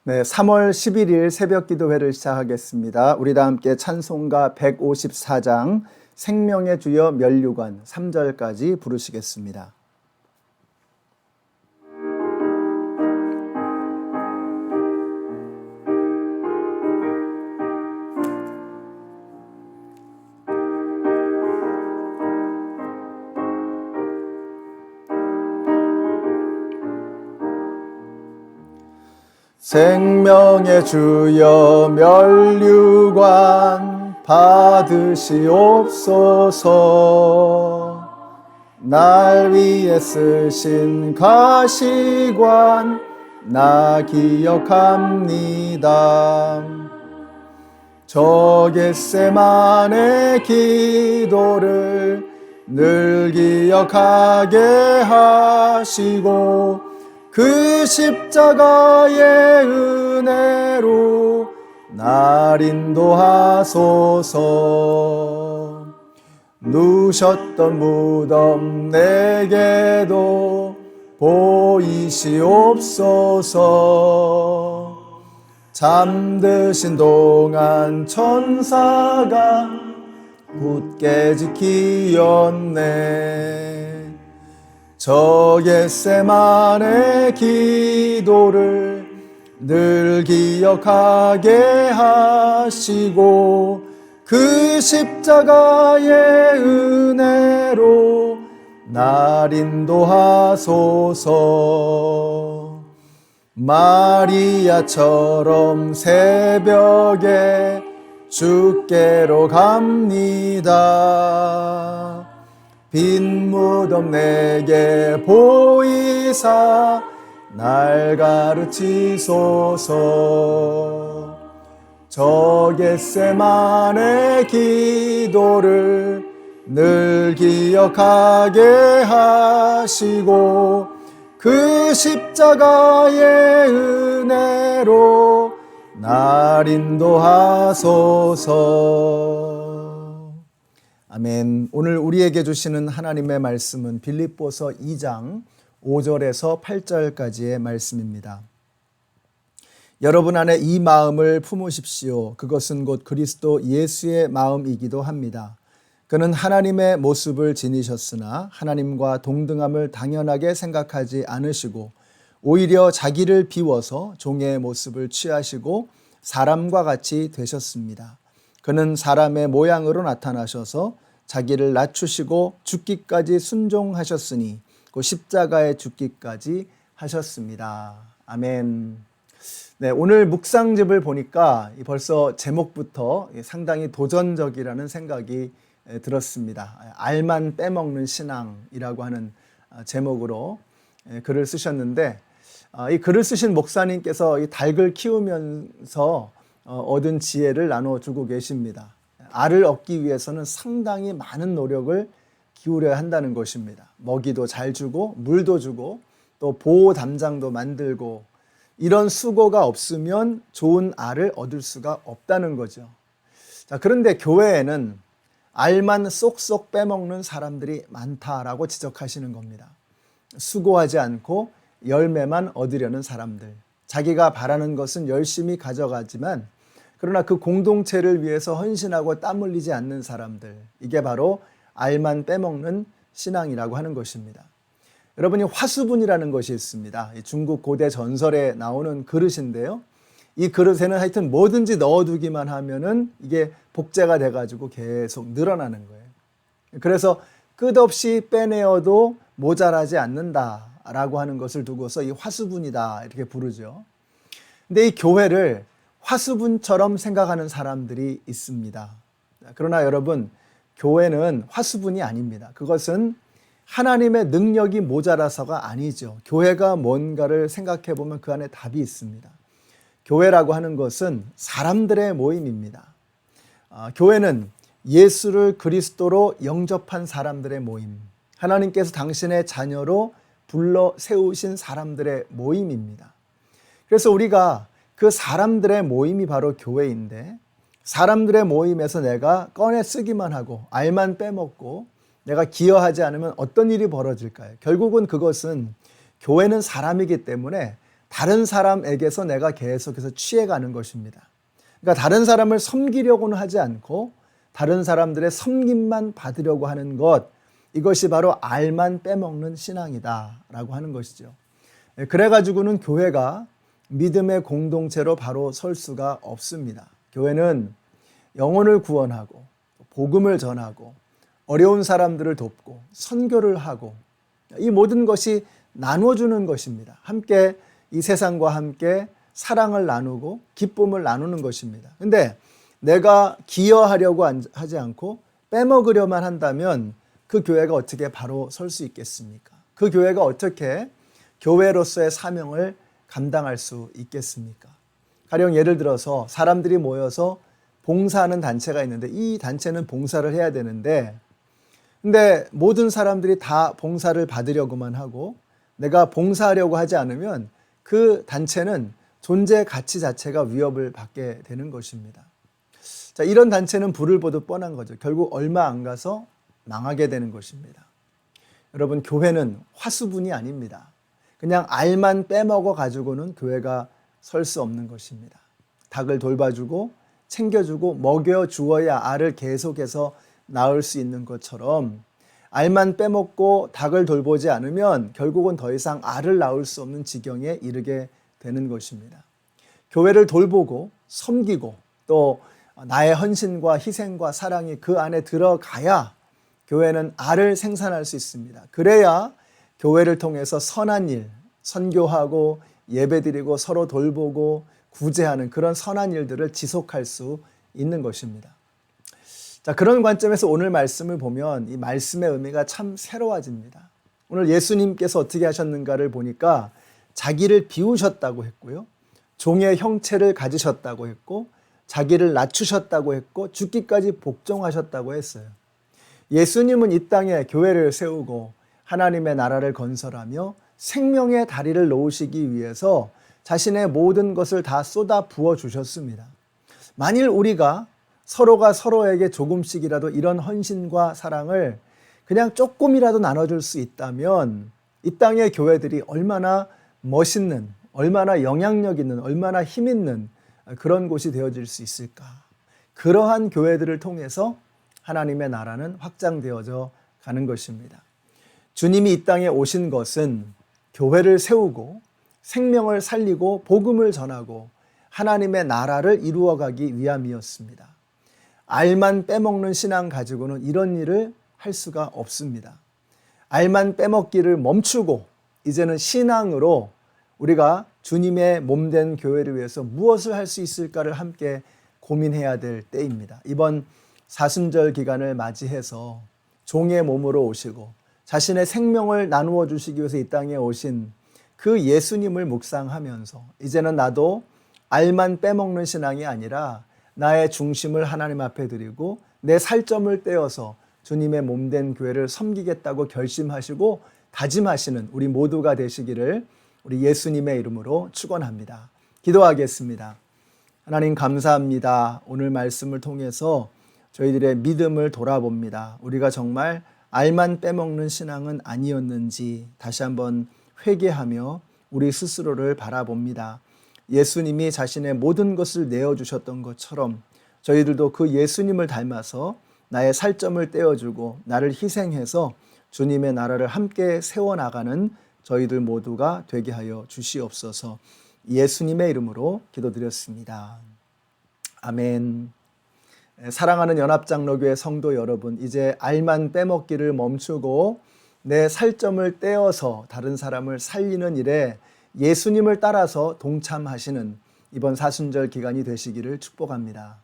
네, 3월 11일 새벽 기도회를 시작하겠습니다. 우리 다 함께 찬송가 154장 생명의 주여 면류관 3절까지 부르시겠습니다. 생명의 주여 면류관 받으시옵소서. 날 위해 쓰신 가시관 나 기억합니다. 저 겟세마네 기도를 늘 기억하게 하시고 그 십자가의 은혜로 날 인도하소서. 누셨던 무덤 내게도 보이시옵소서. 잠드신 동안 천사가 굳게 지키었네. 저 겟세마네 기도를 늘 기억하게 하시고 그 십자가의 은혜로 날 인도하소서. 마리아처럼 새벽에 주께로 갑니다. 빈 무덤 내게 보이사 날 가르치소서. 저 겟세마네 기도를 늘 기억하게 하시고 그 십자가의 은혜로 날 인도하소서. 아멘. 오늘 우리에게 주시는 하나님의 말씀은 빌립보서 2장 5절에서 8절까지의 말씀입니다. 여러분 안에 이 마음을 품으십시오. 그것은 곧 그리스도 예수의 마음이기도 합니다. 그는 하나님의 모습을 지니셨으나 하나님과 동등함을 당연하게 생각하지 않으시고 오히려 자기를 비워서 종의 모습을 취하시고 사람과 같이 되셨습니다. 그는 사람의 모양으로 나타나셔서 자기를 낮추시고 죽기까지 순종하셨으니 그 십자가에 죽기까지 하셨습니다. 아멘. 네, 오늘 묵상집을 보니까 벌써 제목부터 상당히 도전적이라는 생각이 들었습니다. 알만 빼먹는 신앙이라고 하는 제목으로 글을 쓰셨는데, 이 글을 쓰신 목사님께서 이 닭을 키우면서 얻은 지혜를 나눠주고 계십니다. 알을 얻기 위해서는 상당히 많은 노력을 기울여야 한다는 것입니다. 먹이도 잘 주고 물도 주고 또 보호 담장도 만들고 이런 수고가 없으면 좋은 알을 얻을 수가 없다는 거죠. 자, 그런데 교회에는 알만 쏙쏙 빼먹는 사람들이 많다라고 지적하시는 겁니다. 수고하지 않고 열매만 얻으려는 사람들, 자기가 바라는 것은 열심히 가져가지만 그러나 그 공동체를 위해서 헌신하고 땀 흘리지 않는 사람들, 이게 바로 알만 빼먹는 신앙이라고 하는 것입니다. 여러분이 화수분이라는 것이 있습니다. 중국 고대 전설에 나오는 그릇인데요. 이 그릇에는 하여튼 뭐든지 넣어두기만 하면은 이게 복제가 돼가지고 계속 늘어나는 거예요. 그래서 끝없이 빼내어도 모자라지 않는다라고 하는 것을 두고서 이 화수분이다 이렇게 부르죠. 근데 이 교회를 화수분처럼 생각하는 사람들이 있습니다. 그러나 여러분, 교회는 화수분이 아닙니다. 그것은 하나님의 능력이 모자라서가 아니죠. 교회가 뭔가를 생각해 보면 그 안에 답이 있습니다. 교회라고 하는 것은 사람들의 모임입니다. 교회는 예수를 그리스도로 영접한 사람들의 모임, 하나님께서 당신의 자녀로 불러 세우신 사람들의 모임입니다. 그래서 우리가 그 사람들의 모임이 바로 교회인데, 사람들의 모임에서 내가 꺼내 쓰기만 하고 알만 빼먹고 내가 기여하지 않으면 어떤 일이 벌어질까요? 결국은 그것은 교회는 사람이기 때문에 다른 사람에게서 내가 계속해서 취해가는 것입니다. 그러니까 다른 사람을 섬기려고는 하지 않고 다른 사람들의 섬김만 받으려고 하는 것, 이것이 바로 알만 빼먹는 신앙이다라고 하는 것이죠. 그래가지고는 교회가 믿음의 공동체로 바로 설 수가 없습니다. 교회는 영혼을 구원하고 복음을 전하고 어려운 사람들을 돕고 선교를 하고 이 모든 것이 나눠주는 것입니다. 함께 이 세상과 함께 사랑을 나누고 기쁨을 나누는 것입니다. 근데 내가 기여하려고 하지 않고 빼먹으려만 한다면 그 교회가 어떻게 바로 설 수 있겠습니까? 그 교회가 어떻게 교회로서의 사명을 감당할 수 있겠습니까? 가령 예를 들어서 사람들이 모여서 봉사하는 단체가 있는데 이 단체는 봉사를 해야 되는데 근데 모든 사람들이 다 봉사를 받으려고만 하고 내가 봉사하려고 하지 않으면 그 단체는 존재 가치 자체가 위협을 받게 되는 것입니다. 자, 이런 단체는 불을 보듯 뻔한 거죠. 결국 얼마 안 가서 망하게 되는 것입니다. 여러분, 교회는 화수분이 아닙니다. 그냥 알만 빼먹어 가지고는 교회가 설 수 없는 것입니다. 닭을 돌봐주고 챙겨주고 먹여주어야 알을 계속해서 낳을 수 있는 것처럼 알만 빼먹고 닭을 돌보지 않으면 결국은 더 이상 알을 낳을 수 없는 지경에 이르게 되는 것입니다. 교회를 돌보고 섬기고 또 나의 헌신과 희생과 사랑이 그 안에 들어가야 교회는 알을 생산할 수 있습니다. 그래야 교회를 통해서 선한 일, 선교하고 예배드리고 서로 돌보고 구제하는 그런 선한 일들을 지속할 수 있는 것입니다. 자, 그런 관점에서 오늘 말씀을 보면 이 말씀의 의미가 참 새로워집니다. 오늘 예수님께서 어떻게 하셨는가를 보니까 자기를 비우셨다고 했고요. 종의 형체를 가지셨다고 했고 자기를 낮추셨다고 했고 죽기까지 복종하셨다고 했어요. 예수님은 이 땅에 교회를 세우고 하나님의 나라를 건설하며 생명의 다리를 놓으시기 위해서 자신의 모든 것을 다 쏟아 부어 주셨습니다. 만일 우리가 서로가 서로에게 조금씩이라도 이런 헌신과 사랑을 그냥 조금이라도 나눠줄 수 있다면 이 땅의 교회들이 얼마나 멋있는, 얼마나 영향력 있는, 얼마나 힘 있는 그런 곳이 되어질 수 있을까. 그러한 교회들을 통해서 하나님의 나라는 확장되어져 가는 것입니다. 주님이 이 땅에 오신 것은 교회를 세우고 생명을 살리고 복음을 전하고 하나님의 나라를 이루어가기 위함이었습니다. 알만 빼먹는 신앙 가지고는 이런 일을 할 수가 없습니다. 알만 빼먹기를 멈추고 이제는 신앙으로 우리가 주님의 몸된 교회를 위해서 무엇을 할 수 있을까를 함께 고민해야 될 때입니다. 이번 사순절 기간을 맞이해서 종의 몸으로 오시고 자신의 생명을 나누어 주시기 위해서 이 땅에 오신 그 예수님을 묵상하면서 이제는 나도 알만 빼먹는 신앙이 아니라 나의 중심을 하나님 앞에 드리고 내 살점을 떼어서 주님의 몸된 교회를 섬기겠다고 결심하시고 다짐하시는 우리 모두가 되시기를 우리 예수님의 이름으로 축원합니다. 기도하겠습니다. 하나님 감사합니다. 오늘 말씀을 통해서 저희들의 믿음을 돌아봅니다. 우리가 정말 알만 빼먹는 신앙은 아니었는지 다시 한번 회개하며 우리 스스로를 바라봅니다. 예수님이 자신의 모든 것을 내어주셨던 것처럼 저희들도 그 예수님을 닮아서 나의 살점을 떼어주고 나를 희생해서 주님의 나라를 함께 세워나가는 저희들 모두가 되게 하여 주시옵소서. 예수님의 이름으로 기도드렸습니다. 아멘. 사랑하는 연합장로교회 성도 여러분, 이제 알만 빼먹기를 멈추고 내 살점을 떼어서 다른 사람을 살리는 일에 예수님을 따라서 동참하시는 이번 사순절 기간이 되시기를 축복합니다.